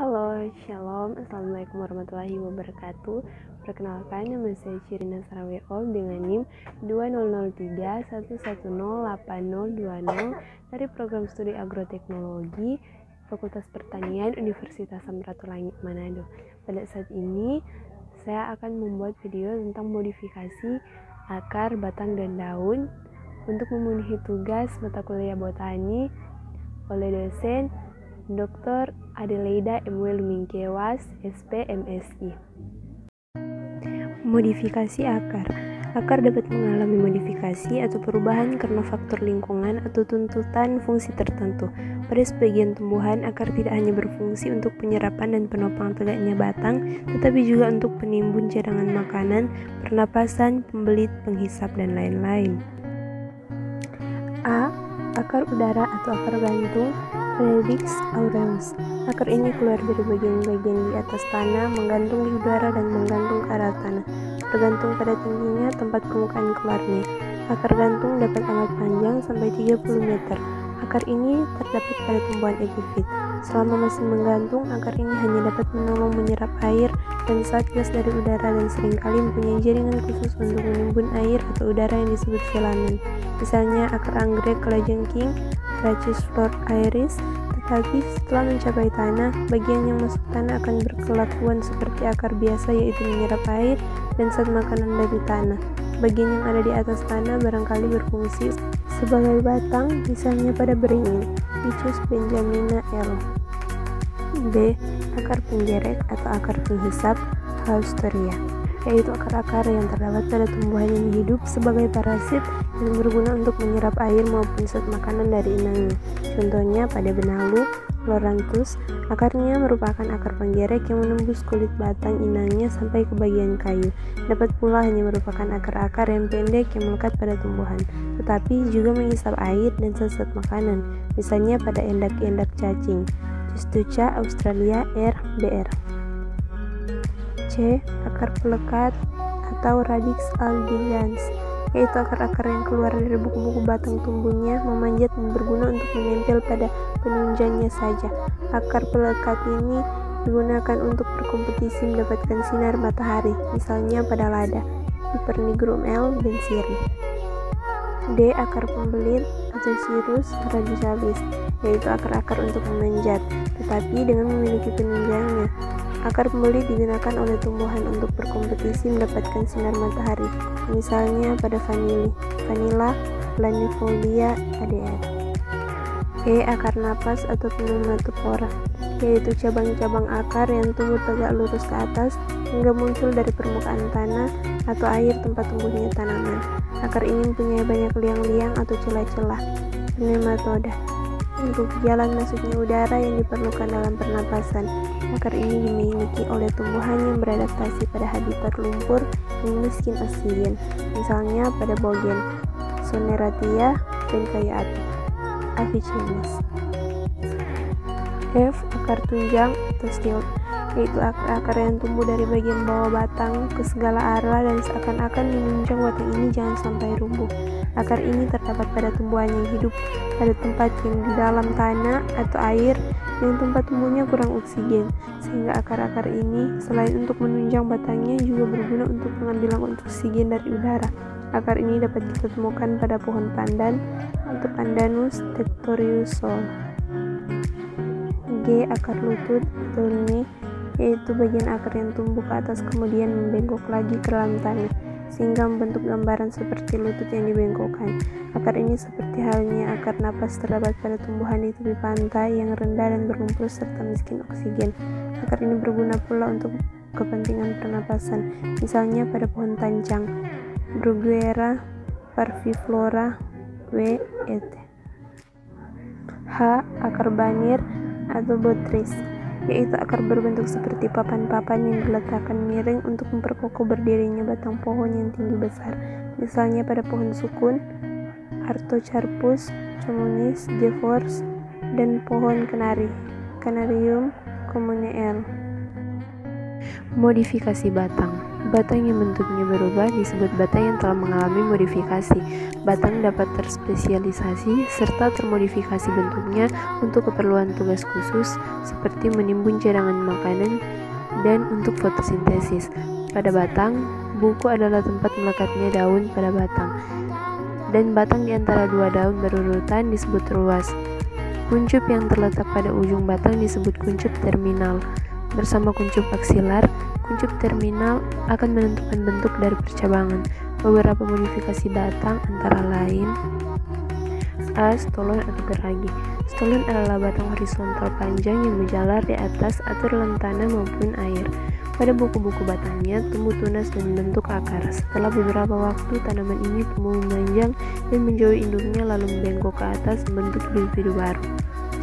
Halo, Shalom, Assalamualaikum warahmatullahi wabarakatuh. Perkenalkan, nama saya Cirina Saraweol dengan NIM 200311080020 dari program studi agroteknologi Fakultas Pertanian Universitas Samratulangi Manado. Pada saat ini, saya akan membuat video tentang modifikasi akar, batang, dan daun untuk memenuhi tugas mata kuliah botani oleh dosen Dr. Adelaida M.W. Lumingkewas, SP MSI. Modifikasi akar. Akar dapat mengalami modifikasi atau perubahan karena faktor lingkungan atau tuntutan fungsi tertentu. Pada sebagian tumbuhan, akar tidak hanya berfungsi untuk penyerapan dan penopang tegaknya batang, tetapi juga untuk penimbun cadangan makanan, pernapasan, pembelit, penghisap, dan lain-lain. A. Akar udara atau akar gantung, Radix aureus. Akar ini keluar dari bagian-bagian di atas tanah, menggantung di udara dan menggantung ke arah tanah, bergantung pada tingginya tempat permukaan keluarnya. Akar gantung dapat amat panjang sampai 30 meter. Akar ini terdapat pada tumbuhan epifit. Selama masih menggantung, akar ini hanya dapat menolong menyerap air dan satgas dari udara dan seringkali mempunyai jaringan khusus untuk menimbun air atau udara yang disebut filamen. Misalnya akar anggrek kalajengking, Rachis flor iris. Tetapi setelah mencapai tanah, bagian yang masuk tanah akan berkelakuan seperti akar biasa, yaitu menyerap air dan zat makanan dari tanah. Bagian yang ada di atas tanah barangkali berfungsi sebagai batang, misalnya pada beringin, Ficus benjamina L. B. Akar penggerek atau akar penghisap, Haustoria, yaitu akar-akar yang terdapat pada tumbuhan yang hidup sebagai parasit dan berguna untuk menyerap air maupun zat makanan dari inangnya. Contohnya pada benalu, Loranthus, akarnya merupakan akar penggerek yang menembus kulit batang inangnya sampai ke bagian kayu. Dapat pula hanya merupakan akar-akar yang pendek yang melekat pada tumbuhan, tetapi juga mengisap air dan zat makanan, misalnya pada endak-endak cacing, Justuca australia R. Br. C. Akar pelekat atau Radix albigans, yaitu akar-akar yang keluar dari buku-buku batang tumbuhnya, memanjat dan berguna untuk menempel pada penunjangnya saja. Akar pelekat ini digunakan untuk berkompetisi mendapatkan sinar matahari, misalnya pada lada, Hypernigrum L. bensiri. D. Akar pembelit atau Cirrus radicalis, yaitu akar-akar untuk memanjat, tetapi dengan memiliki penunjangnya. Akar pembelit digunakan oleh tumbuhan untuk berkompetisi mendapatkan sinar matahari, misalnya pada Vanilla planifolia ADR. E. Akar napas atau pneumatophora, yaitu cabang-cabang akar yang tumbuh tegak lurus ke atas hingga muncul dari permukaan tanah atau air tempat tumbuhnya tanaman. Akar ini mempunyai banyak liang-liang atau celah-celah, nematoda, untuk jalan masuknya udara yang diperlukan dalam pernapasan. Akar ini dimiliki oleh tumbuhan yang beradaptasi pada habitat lumpur yang miskin oksigen, misalnya pada bogen, Soneratia, dan kayu api, Avicennis. F. Akar tunjang atau stilt, yaitu akar-akar yang tumbuh dari bagian bawah batang ke segala arah dan seakan-akan menunjang batang ini jangan sampai rubuh. Akar ini terdapat pada tumbuhan yang hidup pada tempat yang di dalam tanah atau air yang tempat tumbuhnya kurang oksigen, sehingga akar-akar ini selain untuk menunjang batangnya juga berguna untuk pengambilan oksigen dari udara. Akar ini dapat kita temukan pada pohon pandan atau Pandanus tectoriusol. G. Akar lutut atau lini, yaitu bagian akar yang tumbuh ke atas kemudian membengkok lagi ke dalam tanah, sehingga membentuk gambaran seperti lutut yang dibengkokkan. Akar ini seperti halnya akar napas terdapat pada tumbuhan di tepi pantai yang rendah dan berlumpur serta miskin oksigen. Akar ini berguna pula untuk kepentingan pernapasan, misalnya pada pohon tancang, Bruguera parviflora W. et. H. Akar banir atau botris, yaitu akar berbentuk seperti papan-papan yang diletakkan miring untuk memperkokoh berdirinya batang pohon yang tinggi besar, misalnya pada pohon sukun, Artocarpus communis Jeffors, dan pohon kenari, Canarium commune L. Modifikasi batang. Batang yang bentuknya berubah disebut batang yang telah mengalami modifikasi. Batang dapat terspesialisasi serta termodifikasi bentuknya untuk keperluan tugas khusus seperti menimbun cadangan makanan dan untuk fotosintesis. Pada batang, buku adalah tempat melekatnya daun pada batang. Dan batang di antara dua daun berurutan disebut ruas. Kuncup yang terletak pada ujung batang disebut kuncup terminal. Bersama kuncup aksilar, kuncup terminal akan menentukan bentuk dari percabangan. Beberapa modifikasi batang antara lain A. Stolon atau geragi. Stolon adalah batang horizontal panjang yang menjalar di atas atau dalam tanah maupun air. Pada buku-buku batangnya tumbuh tunas dan membentuk akar. Setelah beberapa waktu, tanaman ini tumbuh memanjang dan menjauhi induknya lalu membengkok ke atas membentuk individu baru.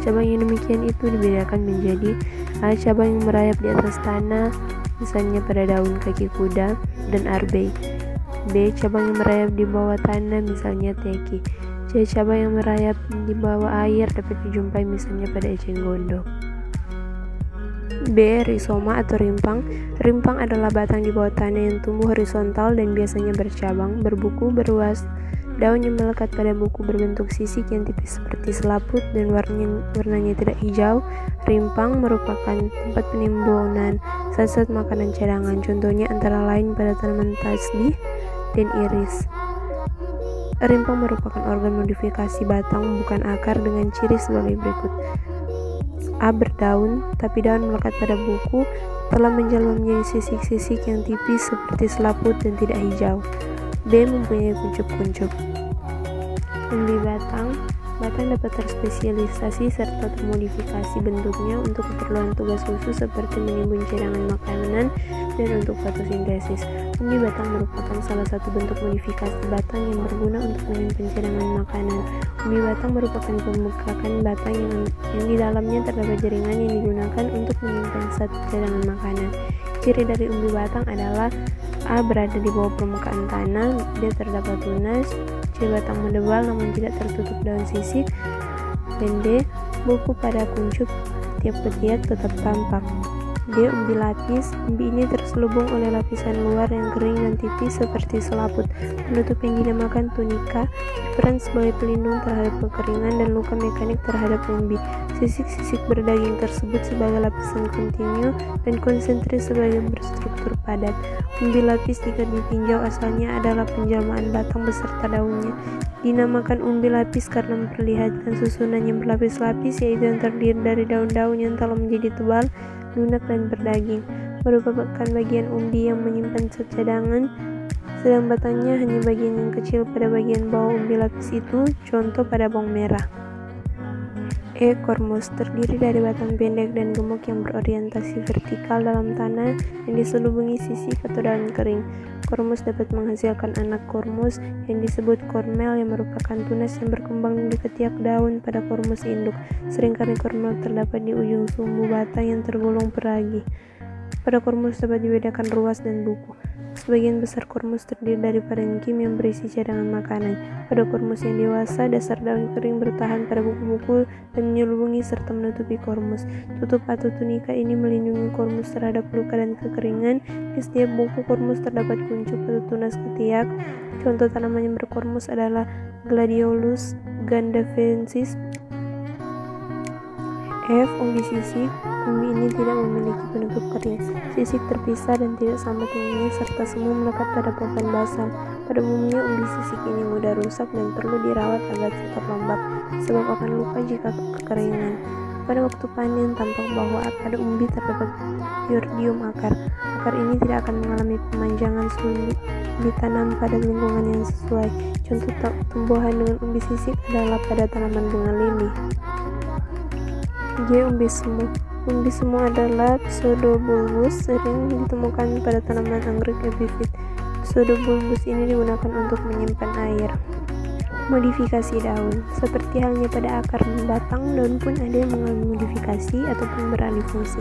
Cabang yang demikian itu dibedakan menjadi A. Cabang yang merayap di atas tanah, misalnya pada daun kaki kuda dan arbei. B. Cabang yang merayap di bawah tanah, misalnya teki. C. Cabang yang merayap di bawah air dapat dijumpai misalnya pada eceng gondok. B. Rizoma atau rimpang. Rimpang adalah batang di bawah tanah yang tumbuh horizontal dan biasanya bercabang, berbuku, beruas. Daun yang melekat pada buku berbentuk sisik yang tipis seperti selaput dan warnanya tidak hijau. Rimpang merupakan tempat penimbunan zat-zat makanan cadangan, contohnya antara lain pada tanaman tasbih dan iris. Rimpang merupakan organ modifikasi batang bukan akar dengan ciri sebagai berikut. A. Berdaun, tapi daun melekat pada buku telah menjelma menjadi sisik-sisik yang tipis seperti selaput dan tidak hijau. B. Mempunyai kuncup-kuncup. Umbi batang. Batang dapat terspesialisasi serta termodifikasi bentuknya untuk keperluan tugas khusus seperti menimbun cadangan makanan dan untuk fotosintesis. Umbi batang merupakan salah satu bentuk modifikasi batang yang berguna untuk menyimpan cadangan makanan. Umbi batang merupakan pembekakan batang yang di dalamnya terdapat jaringan yang digunakan untuk menyimpan zat cadangan makanan. Ciri dari umbi batang adalah A. Berada di bawah permukaan tanah, D. Terdapat tunas, C. Batang mendebal namun tidak tertutup daun sisik, dan D. Buku pada kuncup tiap ketiak tetap tampak. D. Umbi lapis. Umbi ini terselubung oleh lapisan luar yang kering dan tipis seperti selaput. Penutup yang dinamakan tunika berperan sebagai pelindung terhadap kekeringan dan luka mekanik terhadap umbi. Sisik-sisik berdaging tersebut sebagai lapisan kontinu dan konsentris sebagai berstruktur padat. Umbi lapis jika ditinjau asalnya adalah penjelmaan batang beserta daunnya. Dinamakan umbi lapis karena memperlihatkan susunan yang berlapis-lapis, yaitu yang terdiri dari daun-daun yang telah menjadi tebal, lunak dan berdaging. Merupakan bagian umbi yang menyimpan zat cadangan, sedang batangnya hanya bagian yang kecil pada bagian bawah umbi lapis itu, contoh pada bawang merah. E. Kormus. Terdiri dari batang pendek dan gemuk yang berorientasi vertikal dalam tanah yang diselubungi sisik atau daun kering. Kormus dapat menghasilkan anak kormus yang disebut kormel yang merupakan tunas yang berkembang di ketiak daun pada kormus induk. Seringkali kormel terdapat di ujung sumbu batang yang tergolong peragi. Pada kormus dapat dibedakan ruas dan buku. Sebagian besar kormus terdiri dari parenkim yang berisi cadangan makanan. Pada kormus yang dewasa, dasar daun kering bertahan pada buku-buku dan menyelubungi serta menutupi kormus. Tutup atau tunika ini melindungi kormus terhadap luka dan kekeringan. Di setiap buku kormus terdapat kuncup atau tunas ketiak. Contoh tanaman yang berkormus adalah Gladiolus gandavensis. F. Umbi sisik. Umbi ini tidak memiliki penutup kering. Sisik terpisah dan tidak sama tingginya serta semua melekat pada papan basal. Pada umumnya umbi sisik ini mudah rusak dan perlu dirawat agar tetap lembab, sebab akan luka jika kekeringan. Pada waktu panen tampak bahwa pada umbi terdapat yordium akar. Akar ini tidak akan mengalami pemanjangan sebelum ditanam pada lingkungan yang sesuai. Contoh tumbuhan dengan umbi sisik adalah pada tanaman bunga lili. G. Umbi semu. Umbi semu adalah pseudobulbus, sering ditemukan pada tanaman anggrek epifit. Pseudobulbus ini digunakan untuk menyimpan air. Modifikasi daun. Seperti halnya pada akar dan batang, daun pun ada yang mengalami modifikasi ataupun beralih fungsi.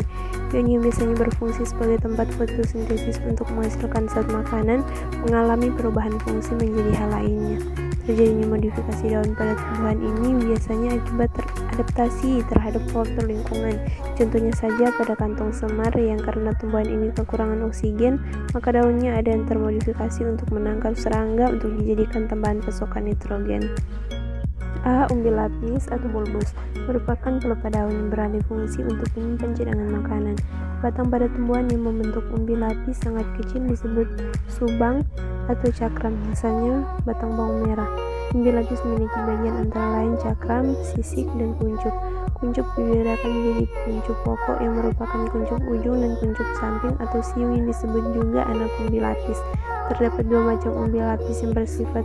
Daun yang biasanya berfungsi sebagai tempat fotosintesis untuk menghasilkan zat makanan mengalami perubahan fungsi menjadi hal lainnya. Terjadinya modifikasi daun pada tumbuhan ini biasanya akibat beradaptasi terhadap faktor lingkungan. Contohnya saja pada kantong semar yang karena tumbuhan ini kekurangan oksigen, maka daunnya ada yang termodifikasi untuk menangkap serangga untuk dijadikan tambahan pasokan nitrogen. A. Umbi lapis atau bulbus merupakan pelepah daun yang beralih fungsi untuk menyimpan cadangan makanan. Batang pada tumbuhan yang membentuk umbi lapis sangat kecil disebut subang atau cakram, misalnya batang bawang merah. Umbi lapis memiliki bagian antara lain cakram, sisik, dan kuncup. Kuncup dibedakan menjadi kuncup pokok yang merupakan kuncup ujung dan kuncup samping atau siung yang disebut juga anak umbi lapis. Terdapat dua macam umbi lapis yang bersifat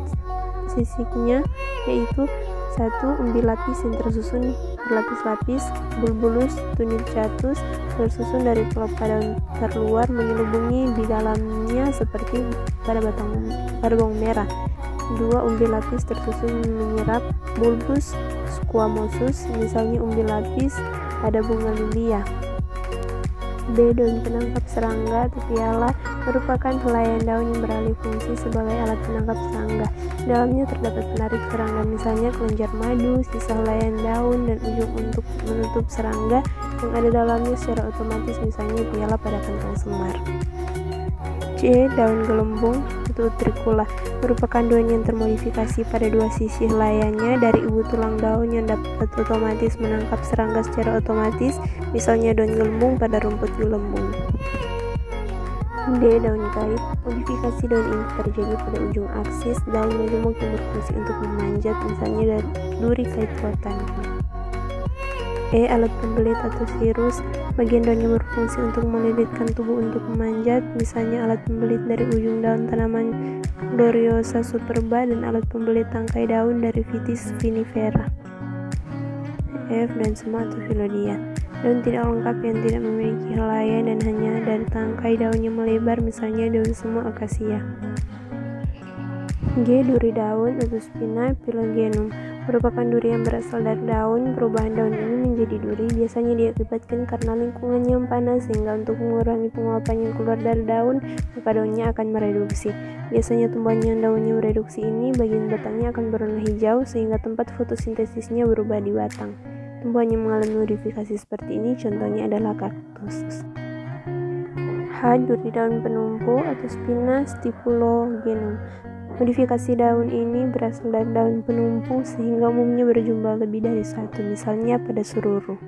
sisiknya, yaitu 1. Umbi lapis yang tersusun berlapis-lapis, bulbulus tunictatus, tersusun dari pelepah daun terluar menyelubungi di dalamnya seperti pada bawang merah. 2. Umbi lapis tersusun menyerap, bulbus squamosus, misalnya umbi lapis pada bunga lilia. B. Daun penangkap serangga atau piala merupakan helaian daun yang beralih fungsi sebagai alat penangkap serangga. Dalamnya terdapat penarik serangga, misalnya kelenjar madu, sisa helaian daun, dan ujung untuk menutup serangga yang ada dalamnya secara otomatis, misalnya piala pada kantong semar. C. Daun gelembung atau utricula merupakan daun yang termodifikasi pada dua sisi helaiannya dari ibu tulang daun yang dapat otomatis menangkap serangga secara otomatis, misalnya daun gelembung pada rumput gelembung. D. Daun kait. Modifikasi daun ini terjadi pada ujung aksis daun majemuk yang berfungsi untuk memanjat, misalnya dari duri kait rotan. E. Alat pembelit atau cirrus. Bagian daun yang berfungsi untuk melilitkan tubuh untuk memanjat, misalnya alat pembelit dari ujung daun tanaman Gloriosa superba dan alat pembelit tangkai daun dari Vitis vinifera. F. Daun sema atau Phyllodia. Daun tidak lengkap yang tidak memiliki helaian dan hanya dari tangkai daun yang melebar, misalnya daun sema akasia. G. Duri daun atau Spina Phyllogenum merupakan duri yang berasal dari daun. Perubahan daun ini menjadi duri biasanya diakibatkan karena lingkungannya yang panas, sehingga untuk mengurangi penguapan yang keluar dari daun, maka daunnya akan mereduksi. Biasanya tumbuhan yang daunnya mereduksi ini, bagian batangnya akan berwarna hijau sehingga tempat fotosintesisnya berubah di batang. Tumbuhan yang mengalami modifikasi seperti ini contohnya adalah kaktus. H. Duri daun penumpu atau Spina stipulogenum. Modifikasi daun ini berasal dari daun penumpu sehingga umumnya berjumlah lebih dari satu, misalnya pada sururu.